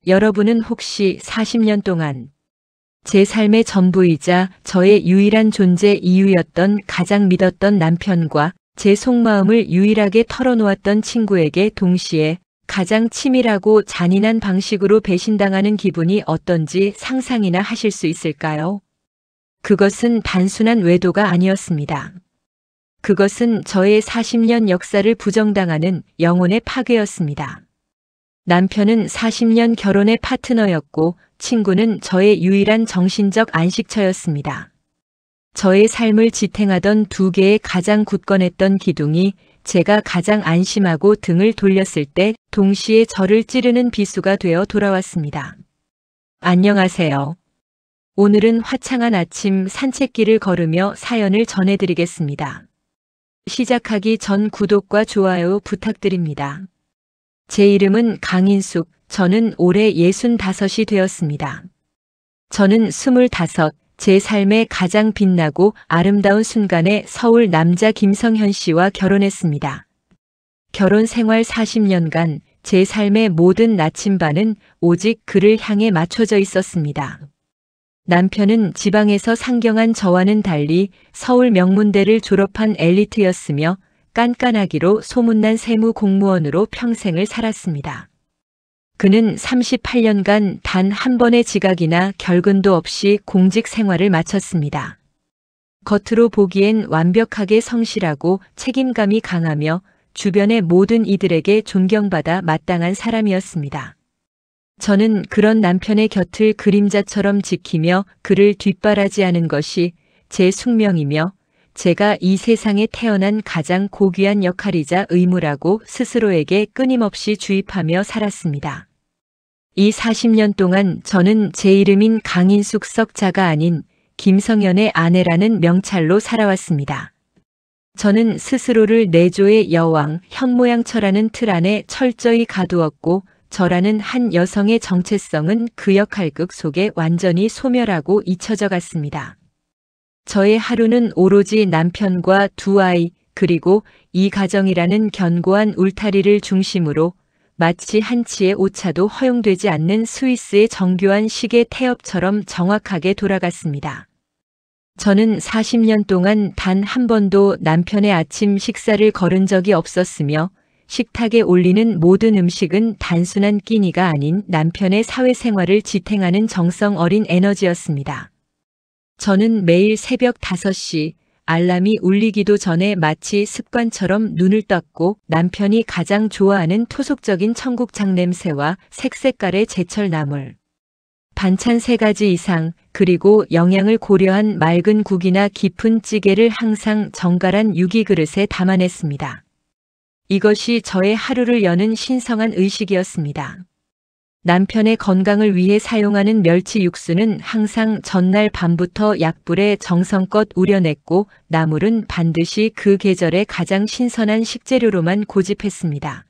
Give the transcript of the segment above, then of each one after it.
여러분은 혹시 40년 동안 제 삶의 전부이자 저의 유일한 존재 이유였던 가장 믿었던 남편과 제 속마음을 유일하게 털어놓았던 친구에게 동시에 가장 치밀하고 잔인한 방식으로 배신당하는 기분이 어떤지 상상이나 하실 수 있을까요? 그것은 단순한 외도가 아니었습니다. 그것은 저의 40년 역사를 부정당하는 영혼의 파괴였습니다. 남편은 40년 결혼의 파트너였고 친구는 저의 유일한 정신적 안식처였습니다. 저의 삶을 지탱하던 두 개의 가장 굳건했던 기둥이 제가 가장 안심하고 등을 돌렸을 때 동시에 저를 찌르는 비수가 되어 돌아왔습니다. 안녕하세요. 오늘은 화창한 아침 산책길을 걸으며 사연을 전해드리겠습니다. 시작하기 전 구독과 좋아요 부탁드립니다. 제 이름은 강인숙, 저는 올해 65이 되었습니다. 저는 25, 제 삶의 가장 빛나고 아름다운 순간에 서울 남자 김성현 씨와 결혼했습니다. 결혼 생활 40년간 제 삶의 모든 나침반은 오직 그를 향해 맞춰져 있었습니다. 남편은 지방에서 상경한 저와는 달리 서울 명문대를 졸업한 엘리트였으며 깐깐하기로 소문난 세무 공무원으로 평생을 살았습니다. 그는 38년간 단 한 번의 지각이나 결근도 없이 공직 생활을 마쳤습니다. 겉으로 보기엔 완벽하게 성실하고 책임감이 강하며 주변의 모든 이들에게 존경받아 마땅한 사람이었습니다. 저는 그런 남편의 곁을 그림자처럼 지키며 그를 뒷바라지하는 것이 제 숙명이며 제가 이 세상에 태어난 가장 고귀한 역할이자 의무라고 스스로에게 끊임없이 주입하며 살았습니다. 이 40년 동안 저는 제 이름인 강인숙 석자가 아닌 김성현의 아내라는 명찰로 살아왔습니다. 저는 스스로를 내조의 여왕, 현모양처라는 틀 안에 철저히 가두었고 저라는 한 여성의 정체성은 그 역할극 속에 완전히 소멸하고 잊혀져 갔습니다. 저의 하루는 오로지 남편과 두 아이 그리고 이 가정이라는 견고한 울타리를 중심으로 마치 한치의 오차도 허용되지 않는 스위스의 정교한 시계 태엽처럼 정확하게 돌아갔습니다. 저는 40년 동안 단 한 번도 남편의 아침 식사를 거른 적이 없었으며 식탁에 올리는 모든 음식은 단순한 끼니가 아닌 남편의 사회생활을 지탱하는 정성 어린 에너지였습니다. 저는 매일 새벽 5시 알람이 울리기도 전에 마치 습관처럼 눈을 떴고 남편이 가장 좋아하는 토속적인 청국장 냄새와 색색깔의 제철 나물, 반찬 3가지 이상 그리고 영양을 고려한 맑은 국이나 깊은 찌개를 항상 정갈한 유기 그릇에 담아냈습니다. 이것이 저의 하루를 여는 신성한 의식이었습니다. 남편의 건강을 위해 사용하는 멸치 육수는 항상 전날 밤부터 약불에 정성껏 우려냈고 나물은 반드시 그 계절의 가장 신선한 식재료로만 고집했습니다.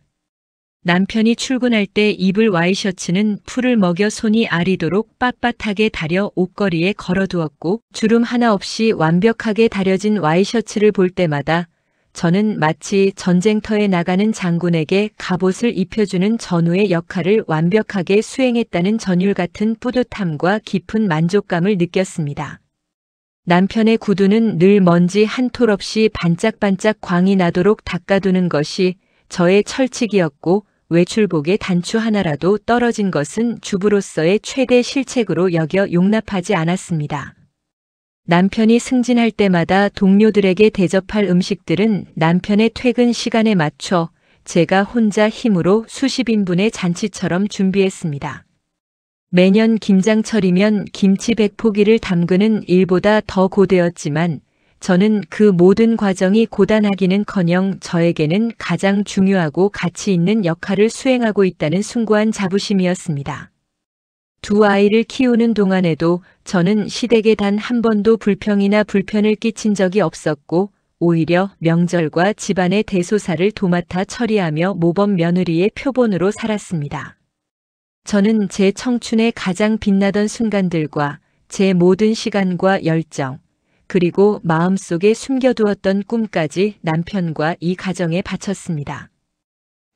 남편이 출근할 때 입을 와이셔츠는 풀을 먹여 손이 아리도록 빳빳하게 다려 옷걸이에 걸어두었고 주름 하나 없이 완벽하게 다려진 와이셔츠를 볼 때마다 저는 마치 전쟁터에 나가는 장군에게 갑옷을 입혀주는 전우의 역할을 완벽하게 수행했다는 전율 같은 뿌듯함과 깊은 만족감을 느꼈습니다. 남편의 구두는 늘 먼지 한 톨 없이 반짝반짝 광이 나도록 닦아두는 것이 저의 철칙이었고 외출복에 단추 하나라도 떨어진 것은 주부로서의 최대 실책으로 여겨 용납하지 않았습니다. 남편이 승진할 때마다 동료들에게 대접할 음식들은 남편의 퇴근 시간에 맞춰 제가 혼자 힘으로 수십 인분의 잔치처럼 준비했습니다. 매년 김장철이면 김치 100포기를 담그는 일보다 더 고되었지만 저는 그 모든 과정이 고단하기는커녕 저에게는 가장 중요하고 가치 있는 역할을 수행하고 있다는 숭고한 자부심이었습니다. 두 아이를 키우는 동안에도 저는 시댁에 단 한 번도 불평이나 불편을 끼친 적이 없었고 오히려 명절과 집안의 대소사를 도맡아 처리하며 모범 며느리의 표본으로 살았습니다. 저는 제 청춘의 가장 빛나던 순간들과 제 모든 시간과 열정, 그리고 마음속에 숨겨두었던 꿈까지 남편과 이 가정에 바쳤습니다.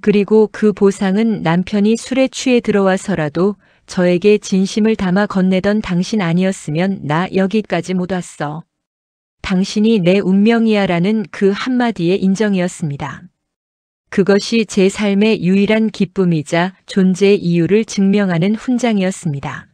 그리고 그 보상은 남편이 술에 취해 들어와서라도 저에게 진심을 담아 건네던 당신 아니었으면 나 여기까지 못 왔어. 당신이 내 운명이야라는 그 한마디의 인정이었습니다. 그것이 제 삶의 유일한 기쁨이자 존재의 이유를 증명하는 훈장이었습니다.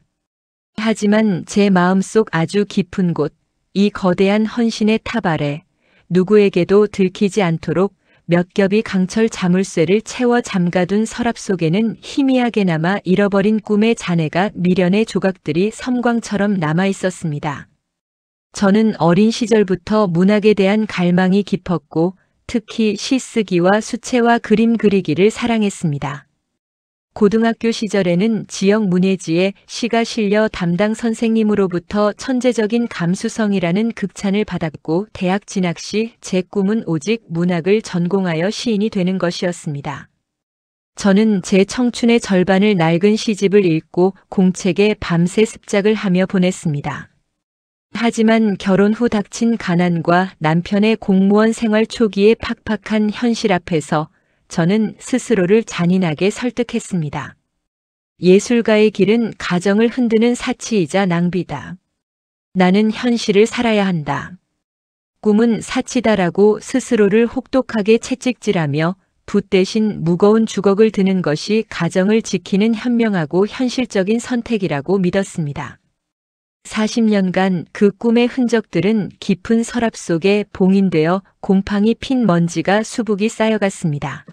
하지만 제 마음속 아주 깊은 곳, 이 거대한 헌신의 탑 아래 누구에게도 들키지 않도록 몇 겹이 강철 자물쇠를 채워 잠가둔 서랍 속에는 희미하게나마 잃어버린 꿈의 잔해가 미련의 조각들이 섬광처럼 남아 있었습니다. 저는 어린 시절부터 문학에 대한 갈망이 깊었고 특히 시 쓰기와 수채화 그림 그리기를 사랑했습니다. 고등학교 시절에는 지역 문예지에 시가 실려 담당 선생님으로부터 천재적인 감수성이라는 극찬을 받았고 대학 진학 시 제 꿈은 오직 문학을 전공하여 시인이 되는 것이었습니다. 저는 제 청춘의 절반을 낡은 시집을 읽고 공책에 밤새 습작을 하며 보냈습니다. 하지만 결혼 후 닥친 가난과 남편의 공무원 생활 초기의 팍팍한 현실 앞에서 저는 스스로를 잔인하게 설득했습니다. 예술가의 길은 가정을 흔드는 사치이자 낭비다. 나는 현실을 살아야 한다. 꿈은 사치다라고 스스로를 혹독하게 채찍질하며 붓 대신 무거운 주걱을 드는 것이 가정을 지키는 현명하고 현실적인 선택이라고 믿었습니다. 40년간 그 꿈의 흔적들은 깊은 서랍 속에 봉인되어 곰팡이 핀 먼지가 수북이 쌓여갔습니다.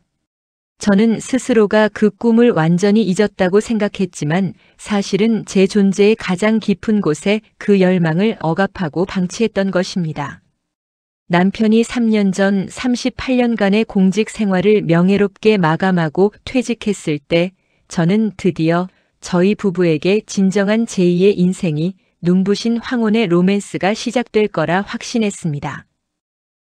저는 스스로가 그 꿈을 완전히 잊었다고 생각했지만 사실은 제 존재의 가장 깊은 곳에 그 열망을 억압하고 방치했던 것입니다. 남편이 3년 전 38년간의 공직 생활을 명예롭게 마감하고 퇴직했을 때 저는 드디어 저희 부부에게 진정한 제2의 인생이 눈부신 황혼의 로맨스가 시작될 거라 확신했습니다.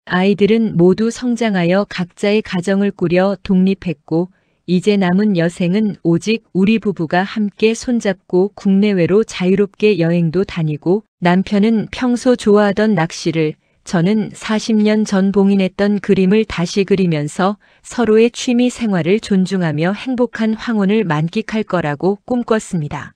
아이들은 모두 성장하여 각자의 가정을 꾸려 독립했고 이제 남은 여생은 오직 우리 부부가 함께 손잡고 국내외로 자유롭게 여행도 다니고 남편은 평소 좋아하던 낚시를 저는 40년 전 봉인했던 그림을 다시 그리면서 서로의 취미 생활을 존중하며 행복한 황혼을 만끽할 거라고 꿈꿨습니다.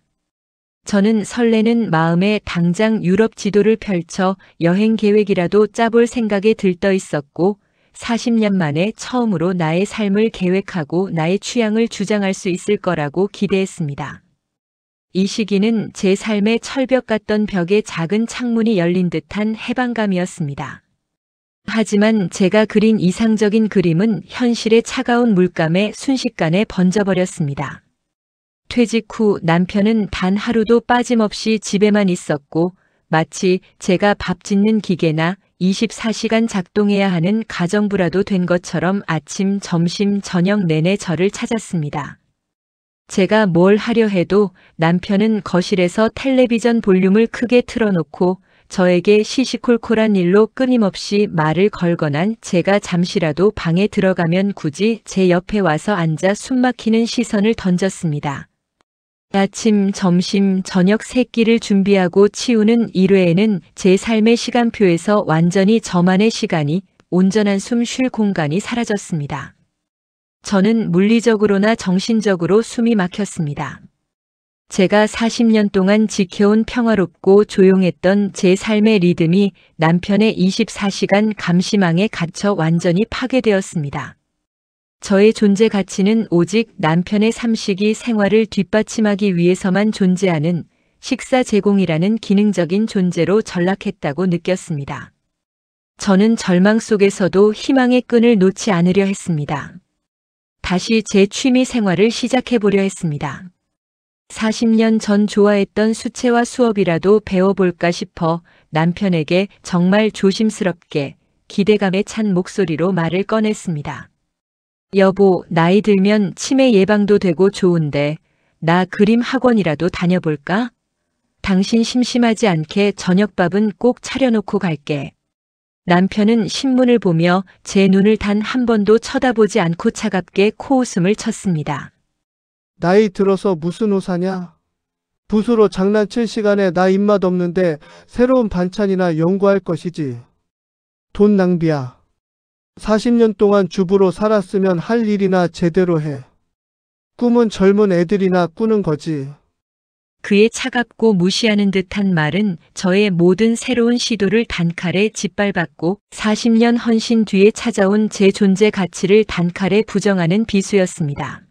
저는 설레는 마음에 당장 유럽 지도를 펼쳐 여행 계획이라도 짜볼 생각에 들떠 있었고 40년 만에 처음으로 나의 삶을 계획하고 나의 취향을 주장할 수 있을 거라고 기대했습니다. 이 시기는 제 삶의 철벽 같던 벽에 작은 창문이 열린 듯한 해방감이었습니다. 하지만 제가 그린 이상적인 그림은 현실의 차가운 물감에 순식간에 번져버렸습니다. 퇴직 후 남편은 단 하루도 빠짐없이 집에만 있었고 마치 제가 밥 짓는 기계나 24시간 작동해야 하는 가정부라도 된 것처럼 아침, 점심, 저녁 내내 저를 찾았습니다. 제가 뭘 하려 해도 남편은 거실에서 텔레비전 볼륨을 크게 틀어놓고 저에게 시시콜콜한 일로 끊임없이 말을 걸거나 제가 잠시라도 방에 들어가면 굳이 제 옆에 와서 앉아 숨막히는 시선을 던졌습니다. 아침, 점심, 저녁 세 끼를 준비하고 치우는 일외에는 제 삶의 시간표에서 완전히 저만의 시간이 온전한 숨 쉴 공간이 사라졌습니다. 저는 물리적으로나 정신적으로 숨이 막혔습니다. 제가 40년 동안 지켜온 평화롭고 조용했던 제 삶의 리듬이 남편의 24시간 감시망에 갇혀 완전히 파괴되었습니다. 저의 존재 가치는 오직 남편의 삼식이 생활을 뒷받침하기 위해서만 존재하는 식사 제공이라는 기능적인 존재로 전락했다고 느꼈습니다. 저는 절망 속에서도 희망의 끈을 놓지 않으려 했습니다. 다시 제 취미 생활을 시작해보려 했습니다. 40년 전 좋아했던 수채화 수업이라도 배워볼까 싶어 남편에게 정말 조심스럽게 기대감에 찬 목소리로 말을 꺼냈습니다. 여보, 나이 들면 치매 예방도 되고 좋은데 나 그림 학원이라도 다녀볼까? 당신 심심하지 않게 저녁밥은 꼭 차려놓고 갈게. 남편은 신문을 보며 제 눈을 단 한 번도 쳐다보지 않고 차갑게 코웃음을 쳤습니다. 나이 들어서 무슨 호사냐? 붓으로 장난칠 시간에 나 입맛 없는데 새로운 반찬이나 연구할 것이지. 돈 낭비야. 40년 동안 주부로 살았으면 할 일이나 제대로 해. 꿈은 젊은 애들이나 꾸는 거지. 그의 차갑고 무시하는 듯한 말은 저의 모든 새로운 시도를 단칼에 짓밟았고 40년 헌신 뒤에 찾아온 제 존재 가치를 단칼에 부정하는 비수였습니다.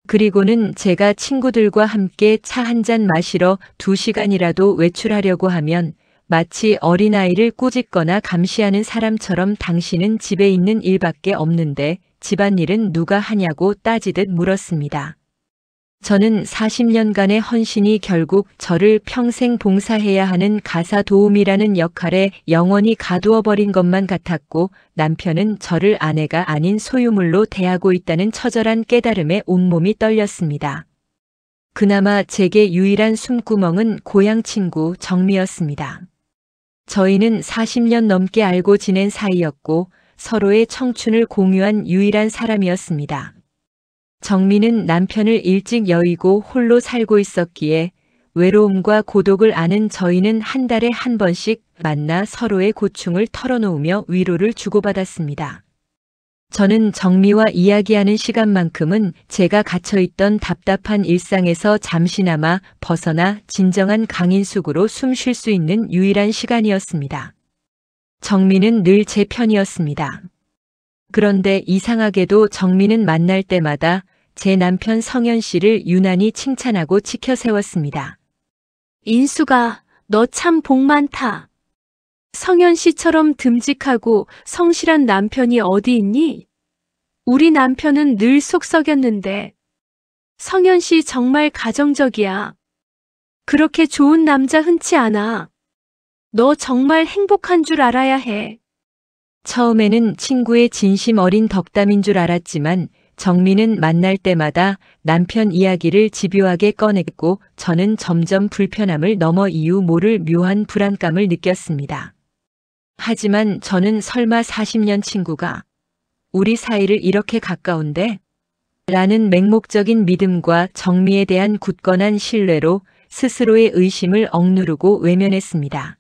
그리고는 제가 친구들과 함께 차 한 잔 마시러 2시간이라도 외출하려고 하면 마치 어린아이를 꾸짖거나 감시하는 사람처럼 당신은 집에 있는 일밖에 없는데 집안일은 누가 하냐고 따지듯 물었습니다. 저는 40년간의 헌신이 결국 저를 평생 봉사해야 하는 가사 도우미라는 역할에 영원히 가두어 버린 것만 같았고 남편은 저를 아내가 아닌 소유물로 대하고 있다는 처절한 깨달음에 온몸이 떨렸습니다. 그나마 제게 유일한 숨구멍은 고향 친구 정미였습니다. 저희는 40년 넘게 알고 지낸 사이였고 서로의 청춘을 공유한 유일한 사람이었습니다. 정미는 남편을 일찍 여의고 홀로 살고 있었기에 외로움과 고독을 아는 저희는 한 달에 한 번씩 만나 서로의 고충을 털어놓으며 위로를 주고받았습니다. 저는 정미와 이야기하는 시간만큼은 제가 갇혀있던 답답한 일상에서 잠시나마 벗어나 진정한 강인숙으로 숨 쉴 수 있는 유일한 시간이었습니다. 정미는 늘 제 편이었습니다. 그런데 이상하게도 정미는 만날 때마다 제 남편 성현 씨를 유난히 칭찬하고 치켜 세웠습니다. 인수가 너 참 복 많다. 성현 씨처럼 듬직하고 성실한 남편이 어디 있니? 우리 남편은 늘 속 썩였는데 성현 씨 정말 가정적이야. 그렇게 좋은 남자 흔치 않아. 너 정말 행복한 줄 알아야 해. 처음에는 친구의 진심 어린 덕담인 줄 알았지만 정미는 만날 때마다 남편 이야기를 집요하게 꺼냈고 저는 점점 불편함을 넘어 이유 모를 묘한 불안감을 느꼈습니다. 하지만 저는 설마 40년 친구가 우리 사이를 이렇게 가까운데? 라는 맹목적인 믿음과 정미에 대한 굳건한 신뢰로 스스로의 의심을 억누르고 외면했습니다.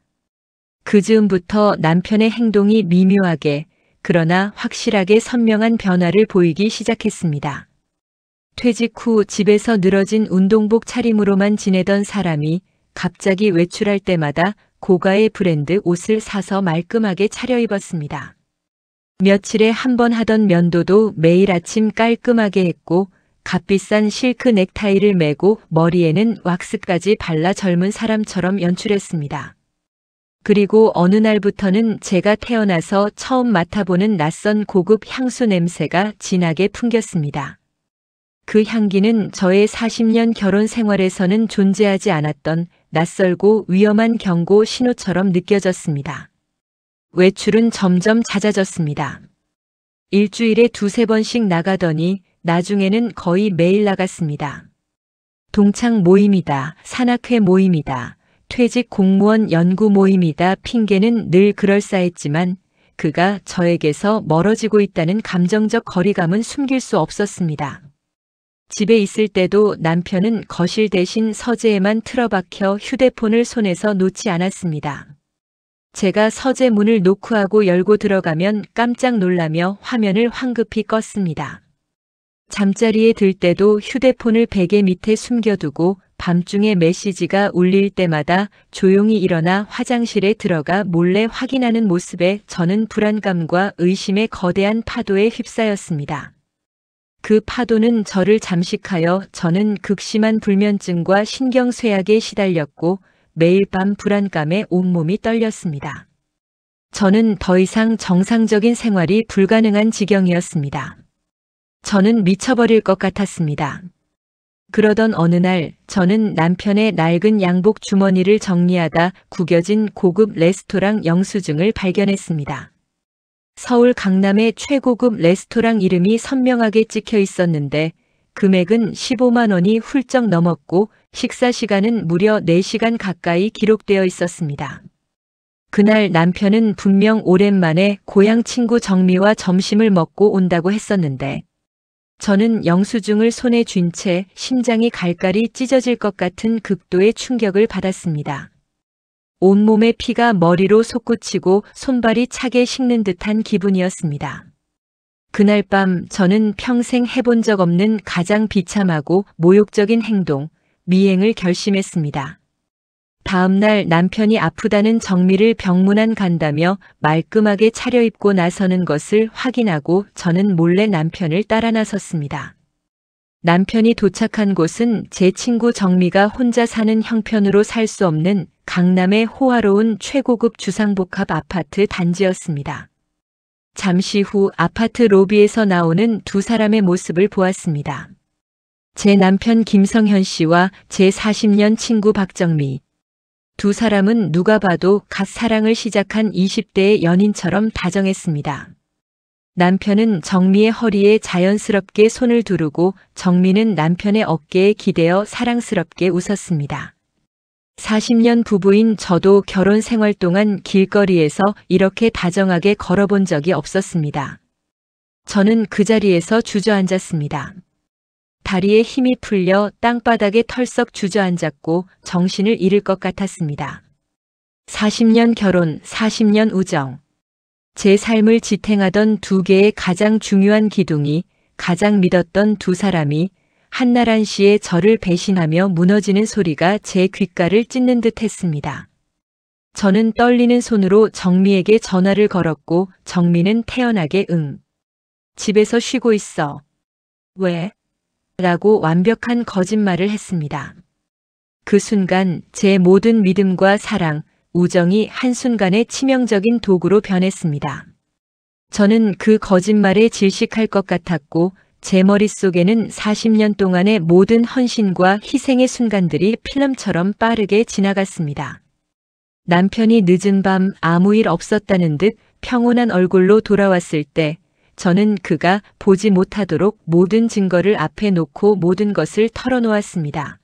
그 즈음부터 남편의 행동이 미묘하게 그러나 확실하게 선명한 변화를 보이기 시작했습니다. 퇴직 후 집에서 늘어진 운동복 차림으로만 지내던 사람이 갑자기 외출할 때마다 고가의 브랜드 옷을 사서 말끔하게 차려입었습니다. 며칠에 한 번 하던 면도도 매일 아침 깔끔하게 했고 값비싼 실크 넥타이를 매고 머리에는 왁스까지 발라 젊은 사람처럼 연출했습니다. 그리고 어느 날부터는 제가 태어나서 처음 맡아보는 낯선 고급 향수 냄새가 진하게 풍겼습니다. 그 향기는 저의 40년 결혼 생활에서는 존재하지 않았던 낯설고 위험한 경고 신호처럼 느껴졌습니다. 외출은 점점 잦아졌습니다. 일주일에 2~3번씩 나가더니 나중에는 거의 매일 나갔습니다. 동창 모임이다, 산악회 모임이다, 퇴직 공무원 연구 모임이다 핑계는 늘 그럴싸했지만 그가 저에게서 멀어지고 있다는 감정적 거리감은 숨길 수 없었습니다. 집에 있을 때도 남편은 거실 대신 서재에만 틀어박혀 휴대폰을 손에서 놓지 않았습니다. 제가 서재 문을 노크하고 열고 들어가면 깜짝 놀라며 화면을 황급히 껐습니다. 잠자리에 들 때도 휴대폰을 베개 밑에 숨겨두고 밤중에 메시지가 울릴 때마다 조용히 일어나 화장실에 들어가 몰래 확인하는 모습에 저는 불안감과 의심의 거대한 파도에 휩싸였습니다. 그 파도는 저를 잠식하여 저는 극심한 불면증과 신경쇠약에 시달렸고 매일 밤 불안감에 온몸이 떨렸습니다. 저는 더 이상 정상적인 생활이 불가능한 지경이었습니다. 저는 미쳐버릴 것 같았습니다. 그러던 어느 날 저는 남편의 낡은 양복 주머니를 정리하다 구겨진 고급 레스토랑 영수증을 발견했습니다. 서울 강남의 최고급 레스토랑 이름이 선명하게 찍혀 있었는데 금액은 15만 원이 훌쩍 넘었고 식사 시간은 무려 4시간 가까이 기록되어 있었습니다. 그날 남편은 분명 오랜만에 고향 친구 정미와 점심을 먹고 온다고 했었는데 저는 영수증을 손에 쥔 채 심장이 갈갈이 찢어질 것 같은 극도의 충격을 받았습니다. 온몸의 피가 머리로 솟구치고 손발이 차게 식는 듯한 기분이었습니다. 그날 밤 저는 평생 해본 적 없는 가장 비참하고 모욕적인 행동, 미행을 결심했습니다. 다음 날 남편이 아프다는 정미를 병문안 간다며 말끔하게 차려입고 나서는 것을 확인하고 저는 몰래 남편을 따라 나섰습니다. 남편이 도착한 곳은 제 친구 정미가 혼자 사는 형편으로 살 수 없는 강남의 호화로운 최고급 주상복합 아파트 단지였습니다. 잠시 후 아파트 로비에서 나오는 두 사람의 모습을 보았습니다. 제 남편 김성현 씨와 제 40년 친구 박정미. 두 사람은 누가 봐도 갓 사랑을 시작한 20대의 연인처럼 다정했습니다. 남편은 정미의 허리에 자연스럽게 손을 두르고 정미는 남편의 어깨에 기대어 사랑스럽게 웃었습니다. 40년 부부인 저도 결혼 생활 동안 길거리에서 이렇게 다정하게 걸어본 적이 없었습니다. 저는 그 자리에서 주저앉았습니다. 다리에 힘이 풀려 땅바닥에 털썩 주저앉았고 정신을 잃을 것 같았습니다. 40년 결혼, 40년 우정. 제 삶을 지탱하던 두 개의 가장 중요한 기둥이, 가장 믿었던 두 사람이 한날 한시에 저를 배신하며 무너지는 소리가 제 귓가를 찢는 듯 했습니다. 저는 떨리는 손으로 정미에게 전화를 걸었고 정미는 태연하게 응. 집에서 쉬고 있어. 왜? 라고 완벽한 거짓말을 했습니다. 그 순간 제 모든 믿음과 사랑, 우정이 한순간에 치명적인 도구로 변했습니다. 저는 그 거짓말에 질식할 것 같았고 제 머릿속에는 40년 동안의 모든 헌신과 희생의 순간들이 필름처럼 빠르게 지나갔습니다. 남편이 늦은 밤 아무 일 없었다는 듯 평온한 얼굴로 돌아왔을 때 저는 그가 보지 못하도록 모든 증거를 앞에 놓고 모든 것을 털어놓았습니다.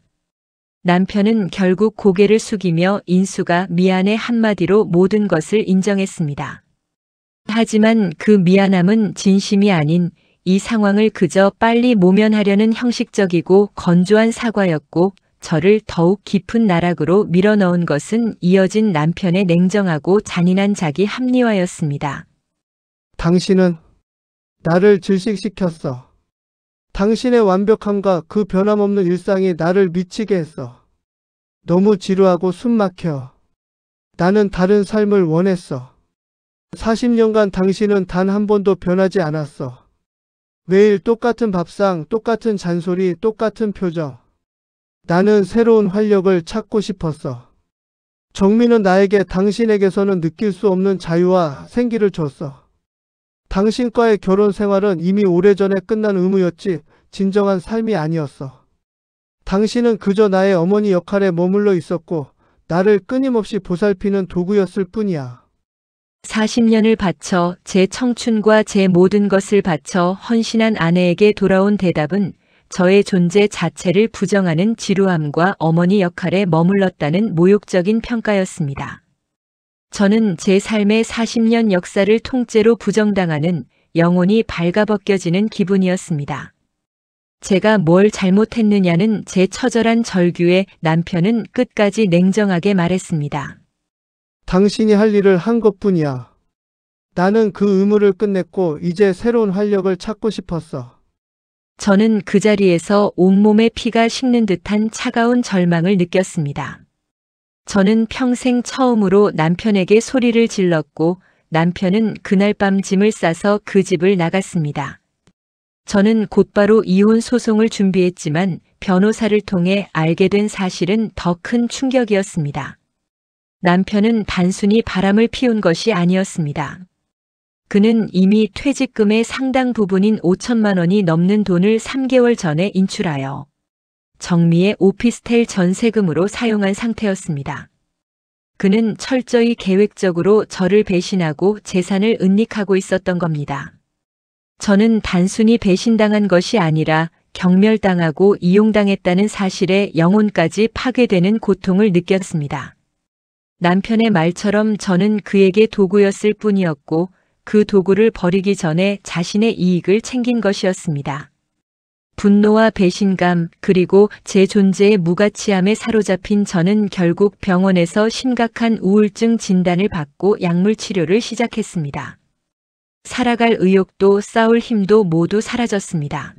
남편은 결국 고개를 숙이며 인수가 미안해 한마디로 모든 것을 인정했습니다. 하지만 그 미안함은 진심이 아닌 이 상황을 그저 빨리 모면하려는 형식적이고 건조한 사과였고 저를 더욱 깊은 나락으로 밀어넣은 것은 이어진 남편의 냉정하고 잔인한 자기 합리화였습니다. 당신은 나를 질식시켰어. 당신의 완벽함과 그 변함없는 일상이 나를 미치게 했어. 너무 지루하고 숨막혀. 나는 다른 삶을 원했어. 40년간 당신은 단 한 번도 변하지 않았어. 매일 똑같은 밥상, 똑같은 잔소리, 똑같은 표정. 나는 새로운 활력을 찾고 싶었어. 정민은 나에게 당신에게서는 느낄 수 없는 자유와 생기를 줬어. 당신과의 결혼 생활은 이미 오래전에 끝난 의무였지 진정한 삶이 아니었어. 당신은 그저 나의 어머니 역할에 머물러 있었고 나를 끊임없이 보살피는 도구였을 뿐이야. 40년을 바쳐 제 청춘과 제 모든 것을 바쳐 헌신한 아내에게 돌아온 대답은 저의 존재 자체를 부정하는 지루함과 어머니 역할에 머물렀다는 모욕적인 평가였습니다. 저는 제 삶의 40년 역사를 통째로 부정당하는 영혼이 발가벗겨지는 기분이었습니다. 제가 뭘 잘못했느냐는 제 처절한 절규에 남편은 끝까지 냉정하게 말했습니다. 당신이 할 일을 한 것뿐이야. 나는 그 의무를 끝냈고 이제 새로운 활력을 찾고 싶었어. 저는 그 자리에서 온몸에 피가 식는 듯한 차가운 절망을 느꼈습니다. 저는 평생 처음으로 남편에게 소리를 질렀고 남편은 그날 밤 짐을 싸서 그 집을 나갔습니다. 저는 곧바로 이혼 소송을 준비했지만 변호사를 통해 알게 된 사실은 더 큰 충격이었습니다. 남편은 단순히 바람을 피운 것이 아니었습니다. 그는 이미 퇴직금의 상당 부분인 5천만 원이 넘는 돈을 3개월 전에 인출하여 정미의 오피스텔 전세금으로 사용한 상태였습니다. 그는 철저히 계획적으로 저를 배신하고 재산을 은닉하고 있었던 겁니다. 저는 단순히 배신당한 것이 아니라 경멸당하고 이용당했다는 사실에 영혼까지 파괴되는 고통을 느꼈습니다. 남편의 말처럼 저는 그에게 도구였을 뿐이었고 그 도구를 버리기 전에 자신의 이익을 챙긴 것이었습니다. 분노와 배신감 그리고 제 존재의 무가치함에 사로잡힌 저는 결국 병원에서 심각한 우울증 진단을 받고 약물 치료를 시작했습니다. 살아갈 의욕도 싸울 힘도 모두 사라졌습니다.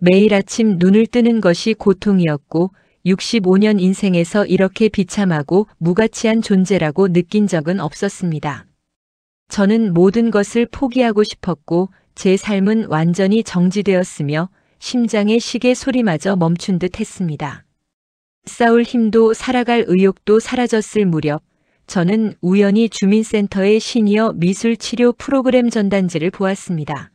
매일 아침 눈을 뜨는 것이 고통이었고 65년 인생에서 이렇게 비참하고 무가치한 존재라고 느낀 적은 없었습니다. 저는 모든 것을 포기하고 싶었고 제 삶은 완전히 정지되었으며 심장의 시계 소리마저 멈춘 듯 했습니다. 싸울 힘도 살아갈 의욕도 사라졌을 무렵 저는 우연히 주민센터의 시니어 미술치료 프로그램 전단지를 보았습니다.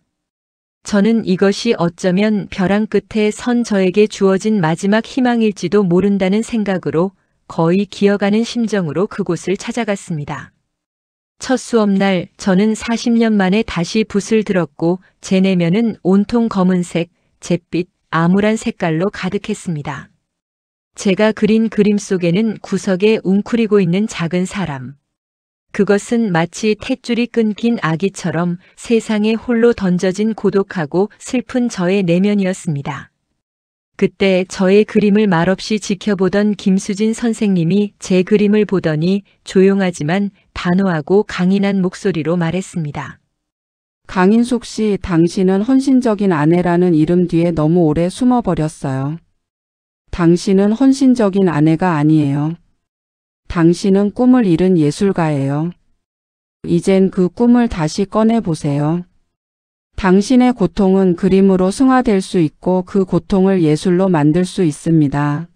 저는 이것이 어쩌면 벼랑 끝에 선 저에게 주어진 마지막 희망일지도 모른다는 생각으로 거의 기어가는 심정으로 그곳을 찾아갔습니다. 첫 수업날 저는 40년 만에 다시 붓을 들었고 제 내면은 온통 검은색, 잿빛, 암울한 색깔로 가득했습니다. 제가 그린 그림 속에는 구석에 웅크리고 있는 작은 사람. 그것은 마치 탯줄이 끊긴 아기처럼 세상에 홀로 던져진 고독하고 슬픈 저의 내면이었습니다. 그때 저의 그림을 말없이 지켜보던 김수진 선생님이 제 그림을 보더니 조용하지만 단호하고 강인한 목소리로 말했습니다. 강인숙 씨, 당신은 헌신적인 아내라는 이름 뒤에 너무 오래 숨어버렸어요. 당신은 헌신적인 아내가 아니에요. 당신은 꿈을 잃은 예술가예요. 이젠 그 꿈을 다시 꺼내보세요. 당신의 고통은 그림으로 승화될 수 있고 그 고통을 예술로 만들 수 있습니다.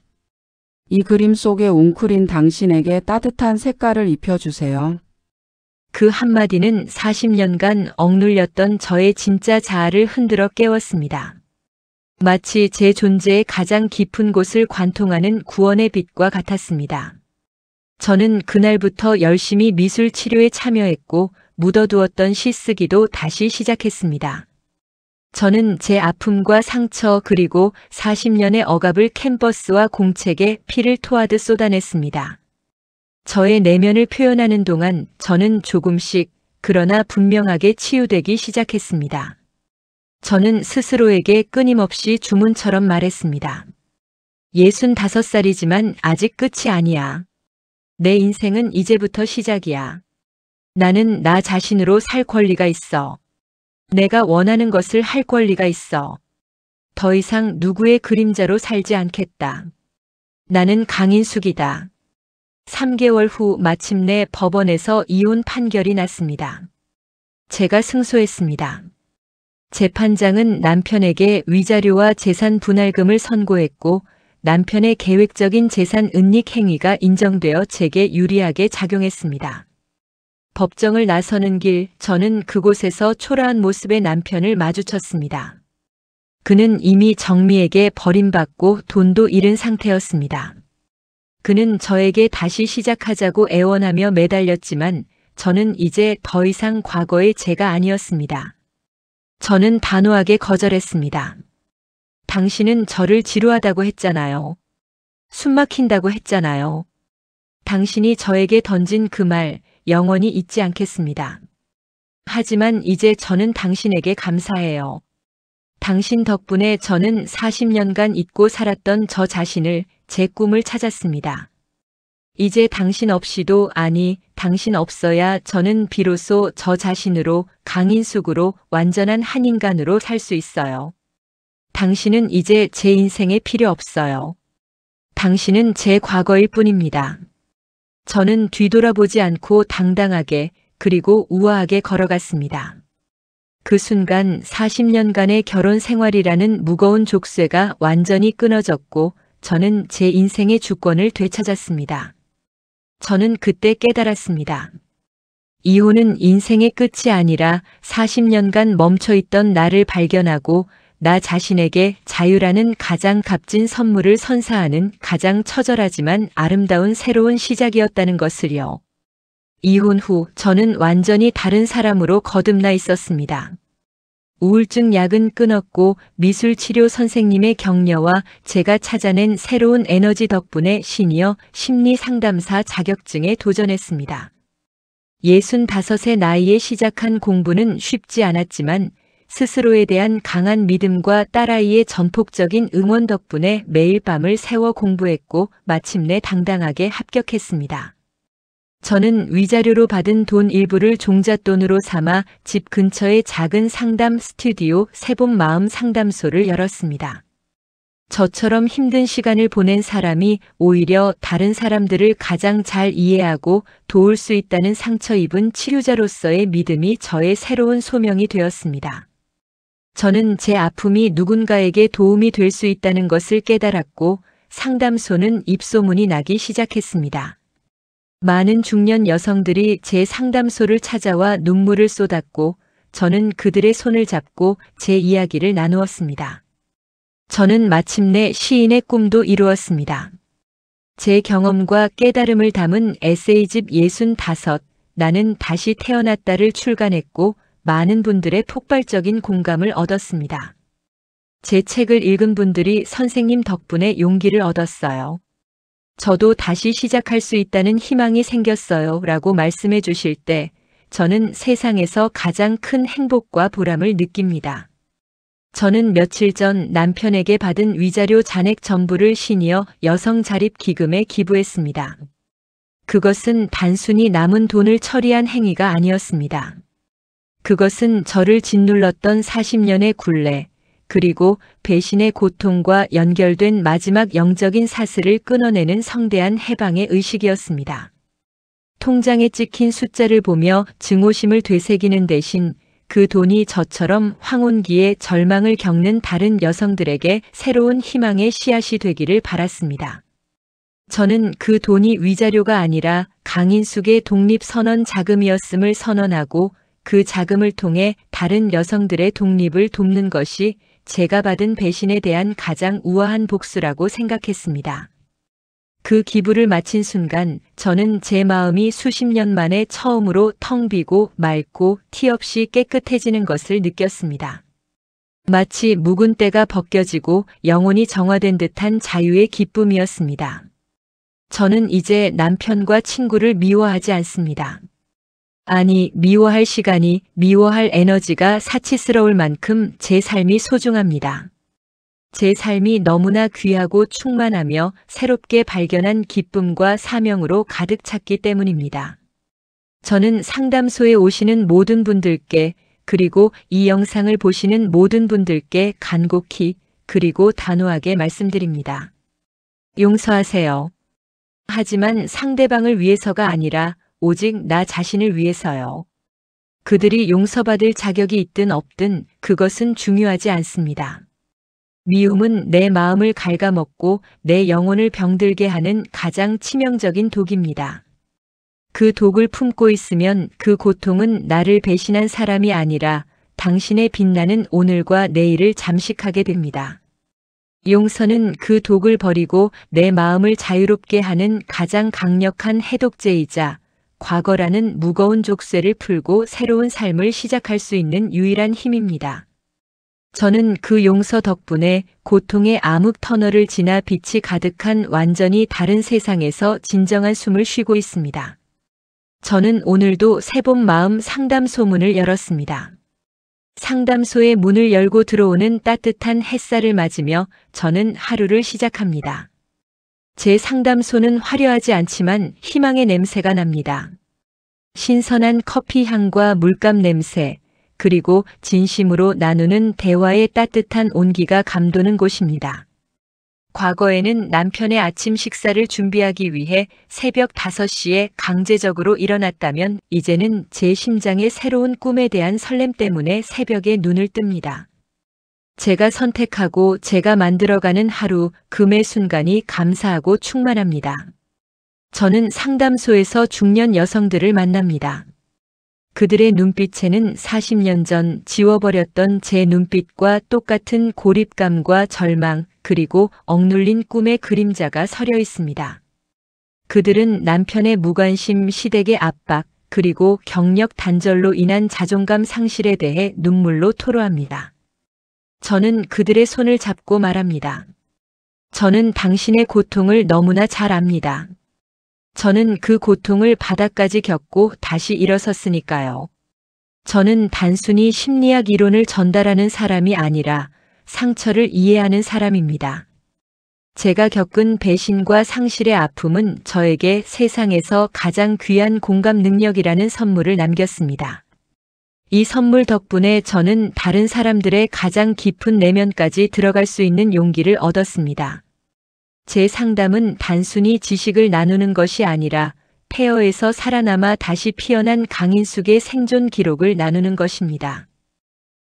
이 그림 속에 웅크린 당신에게 따뜻한 색깔을 입혀주세요. 그 한마디는 40년간 억눌렸던 저의 진짜 자아를 흔들어 깨웠습니다. 마치 제 존재의 가장 깊은 곳을 관통하는 구원의 빛과 같았습니다. 저는 그날부터 열심히 미술 치료에 참여했고 묻어두었던 시쓰기도 다시 시작했습니다. 저는 제 아픔과 상처 그리고 40년의 억압을 캔버스와 공책에 피를 토하듯 쏟아냈습니다. 저의 내면을 표현하는 동안 저는 조금씩 그러나 분명하게 치유되기 시작했습니다. 저는 스스로에게 끊임없이 주문처럼 말했습니다. 65살이지만 아직 끝이 아니야. 내 인생은 이제부터 시작이야. 나는 나 자신으로 살 권리가 있어. 내가 원하는 것을 할 권리가 있어. 더 이상 누구의 그림자로 살지 않겠다. 나는 강인숙이다. 3개월 후 마침내 법원에서 이혼 판결이 났습니다. 제가 승소했습니다. 재판장은 남편에게 위자료와 재산 분할금을 선고했고 남편의 계획적인 재산 은닉 행위가 인정되어 제게 유리하게 작용했습니다. 법정을 나서는 길 저는 그곳에서 초라한 모습의 남편을 마주쳤습니다. 그는 이미 정미에게 버림받고 돈도 잃은 상태였습니다. 그는 저에게 다시 시작하자고 애원하며 매달렸지만 저는 이제 더 이상 과거의 제가 아니었습니다. 저는 단호하게 거절했습니다. 당신은 저를 지루하다고 했잖아요. 숨막힌다고 했잖아요. 당신이 저에게 던진 그 말 영원히 잊지 않겠습니다. 하지만 이제 저는 당신에게 감사해요. 당신 덕분에 저는 40년간 잊고 살았던 저 자신을, 제 꿈을 찾았습니다. 이제 당신 없이도 아니, 당신 없어야 저는 비로소 저 자신으로 강인숙으로 완전한 한 인간으로 살 수 있어요. 당신은 이제 제 인생에 필요 없어요. 당신은 제 과거일 뿐입니다. 저는 뒤돌아보지 않고 당당하게 그리고 우아하게 걸어갔습니다. 그 순간 40년간의 결혼 생활이라는 무거운 족쇄가 완전히 끊어졌고 저는 제 인생의 주권을 되찾았습니다. 저는 그때 깨달았습니다. 이혼은 인생의 끝이 아니라 40년간 멈춰있던 나를 발견하고 나 자신에게 자유라는 가장 값진 선물을 선사하는 가장 처절하지만 아름다운 새로운 시작이었다는 것을요. 이혼 후 저는 완전히 다른 사람으로 거듭나 있었습니다. 우울증 약은 끊었고 미술치료 선생님의 격려와 제가 찾아낸 새로운 에너지 덕분에 시니어 심리상담사 자격증에 도전했습니다. 65의 나이에 시작한 공부는 쉽지 않았지만 스스로에 대한 강한 믿음과 딸아이의 전폭적인 응원 덕분에 매일 밤을 새워 공부했고 마침내 당당하게 합격했습니다. 저는 위자료로 받은 돈 일부를 종잣돈으로 삼아 집 근처의 작은 상담 스튜디오 새봄 마음 상담소를 열었습니다. 저처럼 힘든 시간을 보낸 사람이 오히려 다른 사람들을 가장 잘 이해하고 도울 수 있다는 상처 입은 치료자로서의 믿음이 저의 새로운 소명이 되었습니다. 저는 제 아픔이 누군가에게 도움이 될 수 있다는 것을 깨달았고 상담소는 입소문이 나기 시작했습니다. 많은 중년 여성들이 제 상담소를 찾아와 눈물을 쏟았고 저는 그들의 손을 잡고 제 이야기를 나누었습니다. 저는 마침내 시인의 꿈도 이루었습니다. 제 경험과 깨달음을 담은 에세이집 65, 나는 다시 태어났다를 출간했고 많은 분들의 폭발적인 공감을 얻었습니다. 제 책을 읽은 분들이 선생님 덕분에 용기를 얻었어요. 저도 다시 시작할 수 있다는 희망이 생겼어요 라고 말씀해 주실 때 저는 세상에서 가장 큰 행복과 보람을 느낍니다. 저는 며칠 전 남편에게 받은 위자료 잔액 전부를 시니어 여성 자립 기금에 기부했습니다. 그것은 단순히 남은 돈을 처리한 행위가 아니었습니다. 그것은 저를 짓눌렀던 40년의 굴레, 그리고 배신의 고통과 연결된 마지막 영적인 사슬을 끊어내는 성대한 해방의 의식이었습니다. 통장에 찍힌 숫자를 보며 증오심을 되새기는 대신 그 돈이 저처럼 황혼기에 절망을 겪는 다른 여성들에게 새로운 희망의 씨앗이 되기를 바랐습니다. 저는 그 돈이 위자료가 아니라 강인숙의 독립선언 자금이었음을 선언하고 그 자금을 통해 다른 여성들의 독립을 돕는 것이 제가 받은 배신에 대한 가장 우아한 복수라고 생각했습니다. 그 기부를 마친 순간 저는 제 마음이 수십 년 만에 처음으로 텅 비고 맑고 티 없이 깨끗해지는 것을 느꼈습니다. 마치 묵은 때가 벗겨지고 영혼이 정화된 듯한 자유의 기쁨이었습니다. 저는 이제 남편과 친구를 미워하지 않습니다. 아니, 미워할 시간이, 미워할 에너지가 사치스러울 만큼 제 삶이 소중합니다. 제 삶이 너무나 귀하고 충만하며 새롭게 발견한 기쁨과 사명으로 가득 찼기 때문입니다. 저는 상담소에 오시는 모든 분들께, 그리고 이 영상을 보시는 모든 분들께 간곡히 그리고 단호하게 말씀드립니다. 용서하세요. 하지만 상대방을 위해서가 아니라 오직 나 자신을 위해서요. 그들이 용서받을 자격이 있든 없든 그것은 중요하지 않습니다. 미움은 내 마음을 갉아먹고 내 영혼을 병들게 하는 가장 치명적인 독입니다. 그 독을 품고 있으면 그 고통은 나를 배신한 사람이 아니라 당신의 빛나는 오늘과 내일을 잠식하게 됩니다. 용서는 그 독을 버리고 내 마음을 자유롭게 하는 가장 강력한 해독제이자 과거라는 무거운 족쇄를 풀고 새로운 삶을 시작할 수 있는 유일한 힘입니다. 저는 그 용서 덕분에 고통의 암흑 터널을 지나 빛이 가득한 완전히 다른 세상에서 진정한 숨을 쉬고 있습니다. 저는 오늘도 새봄 마음 상담소 문을 열었습니다. 상담소의 문을 열고 들어오는 따뜻한 햇살을 맞으며 저는 하루를 시작합니다. 제 상담소는 화려하지 않지만 희망의 냄새가 납니다. 신선한 커피 향과 물감 냄새, 그리고 진심으로 나누는 대화의 따뜻한 온기가 감도는 곳입니다. 과거에는 남편의 아침 식사를 준비하기 위해 새벽 5시에 강제적으로 일어났다면 이제는 제 심장의 새로운 꿈에 대한 설렘 때문에 새벽에 눈을 뜹니다. 제가 선택하고 제가 만들어가는 하루, 그 매 순간이 감사하고 충만합니다. 저는 상담소에서 중년 여성들을 만납니다. 그들의 눈빛에는 40년 전 지워버렸던 제 눈빛과 똑같은 고립감과 절망, 그리고 억눌린 꿈의 그림자가 서려 있습니다. 그들은 남편의 무관심, 시댁의 압박, 그리고 경력 단절로 인한 자존감 상실에 대해 눈물로 토로합니다. 저는 그들의 손을 잡고 말합니다. 저는 당신의 고통을 너무나 잘 압니다. 저는 그 고통을 바닥까지 겪고 다시 일어섰으니까요. 저는 단순히 심리학 이론을 전달하는 사람이 아니라 상처를 이해하는 사람입니다. 제가 겪은 배신과 상실의 아픔은 저에게 세상에서 가장 귀한 공감 능력이라는 선물을 남겼습니다. 이 선물 덕분에 저는 다른 사람들의 가장 깊은 내면까지 들어갈 수 있는 용기를 얻었습니다. 제 상담은 단순히 지식을 나누는 것이 아니라 폐허에서 살아남아 다시 피어난 강인숙의 생존 기록을 나누는 것입니다.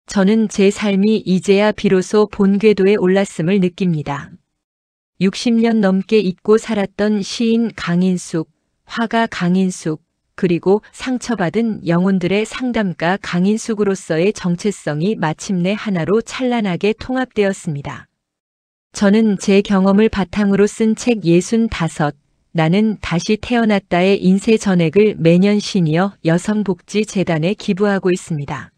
저는 제 삶이 이제야 비로소 본궤도에 올랐음을 느낍니다. 60년 넘게 잊고 살았던 시인 강인숙, 화가 강인숙, 그리고 상처받은 영혼들의 상담가 강인숙으로서의 정체성이 마침내 하나로 찬란하게 통합되었습니다. 저는 제 경험을 바탕으로 쓴 책 65, 나는 다시 태어났다의 인쇄 전액을 매년 시니어 여성복지재단에 기부하고 있습니다.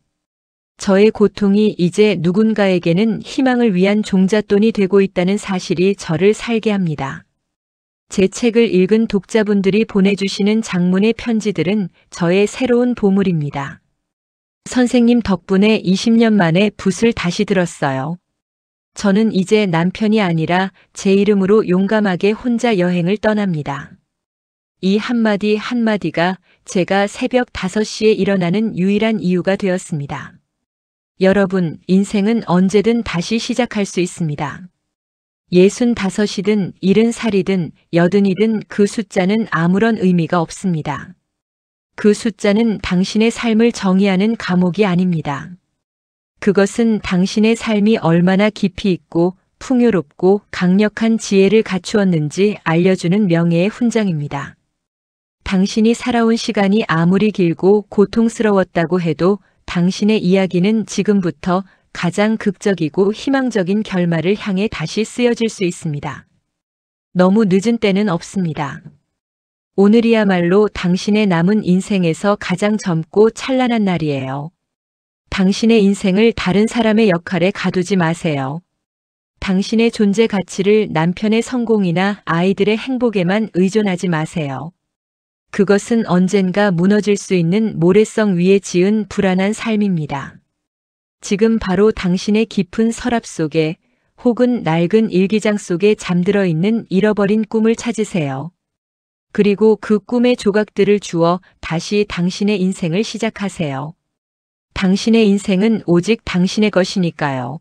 저의 고통이 이제 누군가에게는 희망을 위한 종잣돈이 되고 있다는 사실이 저를 살게 합니다. 제 책을 읽은 독자분들이 보내주시는 장문의 편지들은 저의 새로운 보물입니다. 선생님 덕분에 20년 만에 붓을 다시 들었어요. 저는 이제 남편이 아니라 제 이름으로 용감하게 혼자 여행을 떠납니다. 이 한마디 한마디가 제가 새벽 5시에 일어나는 유일한 이유가 되었습니다. 여러분, 인생은 언제든 다시 시작할 수 있습니다. 65이든 70살이든 80이든 그 숫자는 아무런 의미가 없습니다. 그 숫자는 당신의 삶을 정의하는 감옥이 아닙니다. 그것은 당신의 삶이 얼마나 깊이 있고 풍요롭고 강력한 지혜를 갖추었는지 알려주는 명예의 훈장입니다. 당신이 살아온 시간이 아무리 길고 고통스러웠다고 해도 당신의 이야기는 지금부터 가장 극적이고 희망적인 결말을 향해 다시 쓰여질 수 있습니다. 너무 늦은 때는 없습니다. 오늘이야말로 당신의 남은 인생에서 가장 젊고 찬란한 날이에요. 당신의 인생을 다른 사람의 역할에 가두지 마세요. 당신의 존재 가치를 남편의 성공이나 아이들의 행복에만 의존하지 마세요. 그것은 언젠가 무너질 수 있는 모래성 위에 지은 불안한 삶입니다. 지금 바로 당신의 깊은 서랍 속에 혹은 낡은 일기장 속에 잠들어 있는 잃어버린 꿈을 찾으세요. 그리고 그 꿈의 조각들을 주워 다시 당신의 인생을 시작하세요. 당신의 인생은 오직 당신의 것이니까요.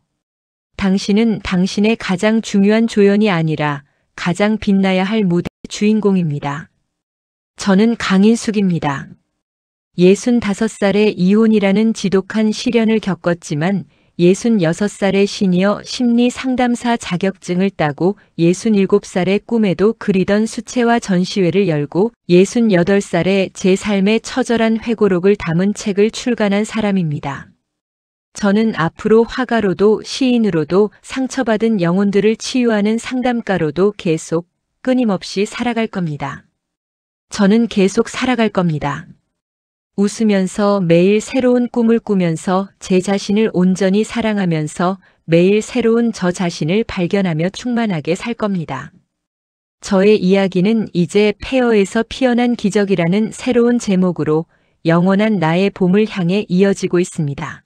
당신은 당신의 가장 중요한 조연이 아니라 가장 빛나야 할 무대의 주인공입니다. 저는 강인숙입니다. 65살에 이혼이라는 지독한 시련을 겪었지만 66살에 시니어 심리 상담사 자격증을 따고 67살의 꿈에도 그리던 수채화 전시회를 열고 68살에 제 삶의 처절한 회고록을 담은 책을 출간한 사람입니다. 저는 앞으로 화가로도 시인으로도 상처받은 영혼들을 치유하는 상담가로도 계속 끊임없이 살아갈 겁니다. 저는 계속 살아갈 겁니다. 웃으면서 매일 새로운 꿈을 꾸면서 제 자신을 온전히 사랑하면서 매일 새로운 저 자신을 발견하며 충만하게 살 겁니다. 저의 이야기는 이제 폐허에서 피어난 기적이라는 새로운 제목으로 영원한 나의 봄을 향해 이어지고 있습니다.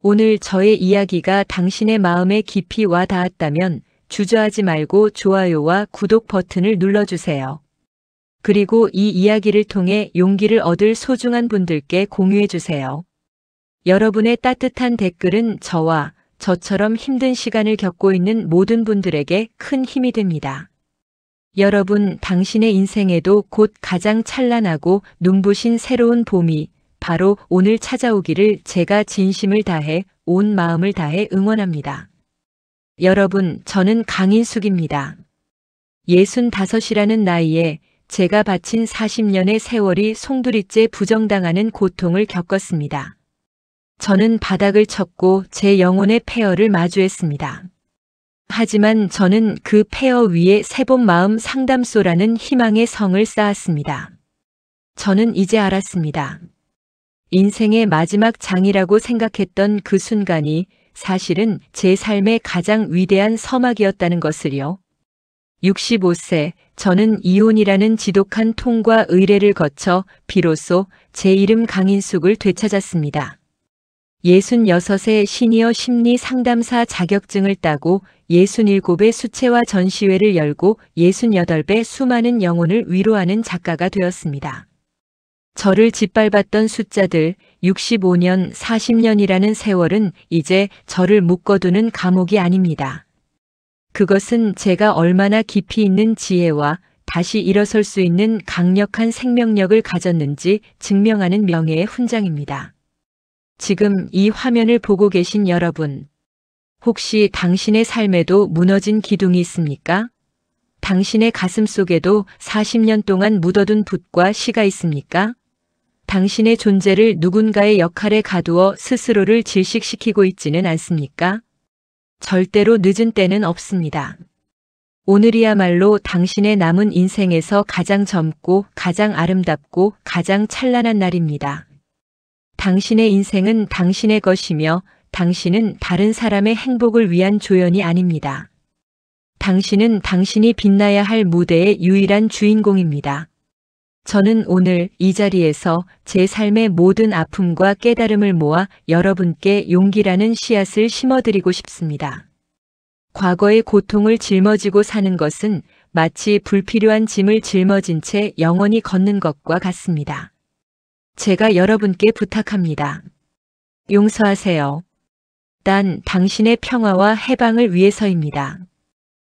오늘 저의 이야기가 당신의 마음에 깊이 와 닿았다면 주저하지 말고 좋아요와 구독 버튼을 눌러주세요. 그리고 이 이야기를 통해 용기를 얻을 소중한 분들께 공유해 주세요. 여러분의 따뜻한 댓글은 저와 저처럼 힘든 시간을 겪고 있는 모든 분들에게 큰 힘이 됩니다. 여러분, 당신의 인생에도 곧 가장 찬란하고 눈부신 새로운 봄이 바로 오늘 찾아오기를 제가 진심을 다해 온 마음을 다해 응원합니다. 여러분, 저는 강인숙입니다. 65이라는 나이에 제가 바친 40년의 세월이 송두리째 부정당하는 고통을 겪었습니다. 저는 바닥을 쳤고 제 영혼의 폐허를 마주했습니다. 하지만 저는 그 폐허 위에 새봄 마음 상담소라는 희망의 성을 쌓았습니다. 저는 이제 알았습니다. 인생의 마지막 장이라고 생각했던 그 순간이 사실은 제 삶의 가장 위대한 서막이었다는 것을요. 65세, 저는 이혼이라는 지독한 통과 의례를 거쳐 비로소 제 이름 강인숙을 되찾았습니다. 66세 시니어 심리 상담사 자격증을 따고 67의 수채화 전시회를 열고 68배 수많은 영혼을 위로하는 작가가 되었습니다. 저를 짓밟았던 숫자들 65년, 40년이라는 세월은 이제 저를 묶어두는 감옥이 아닙니다. 그것은 제가 얼마나 깊이 있는 지혜와 다시 일어설 수 있는 강력한 생명력을 가졌는지 증명하는 명예의 훈장입니다. 지금 이 화면을 보고 계신 여러분, 혹시 당신의 삶에도 무너진 기둥이 있습니까? 당신의 가슴 속에도 40년 동안 묻어둔 붓과 씨가 있습니까? 당신의 존재를 누군가의 역할에 가두어 스스로를 질식시키고 있지는 않습니까? 절대로 늦은 때는 없습니다. 오늘이야말로 당신의 남은 인생에서 가장 젊고 가장 아름답고 가장 찬란한 날입니다. 당신의 인생은 당신의 것이며 당신은 다른 사람의 행복을 위한 조연이 아닙니다. 당신은 당신이 빛나야 할 무대의 유일한 주인공입니다. 저는 오늘 이 자리에서 제 삶의 모든 아픔과 깨달음을 모아 여러분께 용기라는 씨앗을 심어드리고 싶습니다. 과거의 고통을 짊어지고 사는 것은 마치 불필요한 짐을 짊어진 채 영원히 걷는 것과 같습니다. 제가 여러분께 부탁합니다. 용서하세요. 단 당신의 평화와 해방을 위해서입니다.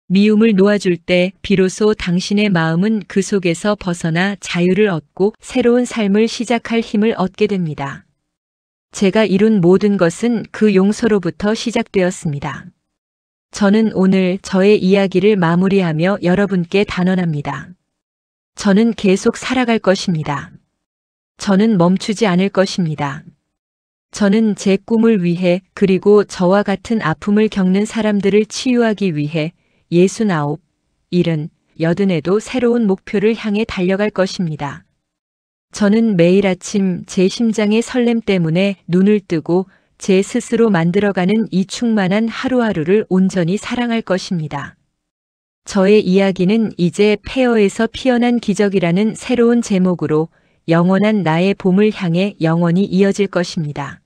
미움을 놓아줄 때 비로소 당신의 마음은 그 속에서 벗어나 자유를 얻고 새로운 삶을 시작할 힘을 얻게 됩니다. 제가 이룬 모든 것은 그 용서로부터 시작되었습니다. 저는 오늘 저의 이야기를 마무리하며 여러분께 단언합니다. 저는 계속 살아갈 것입니다. 저는 멈추지 않을 것입니다. 저는 제 꿈을 위해 그리고 저와 같은 아픔을 겪는 사람들을 치유하기 위해 69, 70, 80에도 새로운 목표를 향해 달려갈 것입니다. 저는 매일 아침 제 심장의 설렘 때문에 눈을 뜨고 제 스스로 만들어가는 이 충만한 하루하루를 온전히 사랑할 것입니다. 저의 이야기는 이제 폐허에서 피어난 기적이라는 새로운 제목으로 영원한 나의 봄을 향해 영원히 이어질 것입니다.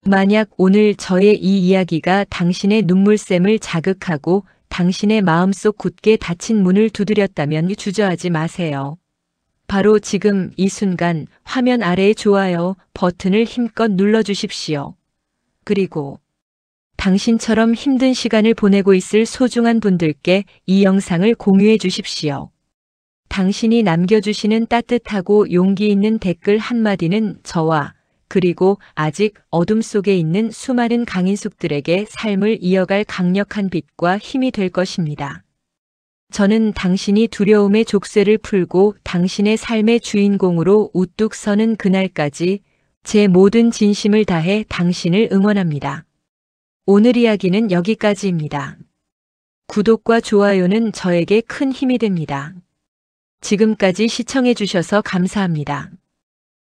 만약 오늘 저의 이 이야기가 당신의 눈물샘을 자극하고 당신의 마음속 굳게 닫힌 문을 두드렸다면 주저하지 마세요. 바로 지금 이 순간 화면 아래의 좋아요 버튼을 힘껏 눌러주십시오. 그리고 당신처럼 힘든 시간을 보내고 있을 소중한 분들께 이 영상을 공유해 주십시오. 당신이 남겨주시는 따뜻하고 용기 있는 댓글 한마디는 저와 그리고 아직 어둠 속에 있는 수많은 강인숙들에게 삶을 이어갈 강력한 빛과 힘이 될 것입니다. 저는 당신이 두려움의 족쇄를 풀고 당신의 삶의 주인공으로 우뚝 서는 그날까지 제 모든 진심을 다해 당신을 응원합니다. 오늘 이야기는 여기까지입니다. 구독과 좋아요는 저에게 큰 힘이 됩니다. 지금까지 시청해 주셔서 감사합니다.